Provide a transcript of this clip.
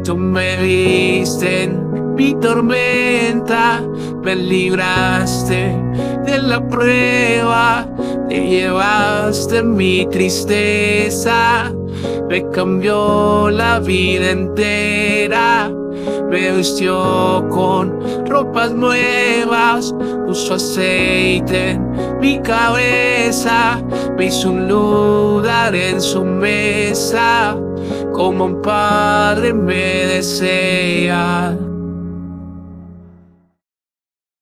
Tú me viste en mi tormenta, me libraste de la prueba, te llevaste mi tristeza, me cambió la vida entera. Me vistió con ropas nuevas, puso aceite en mi cabeza, me hizo un lugar en su mesa, como un padre me desea.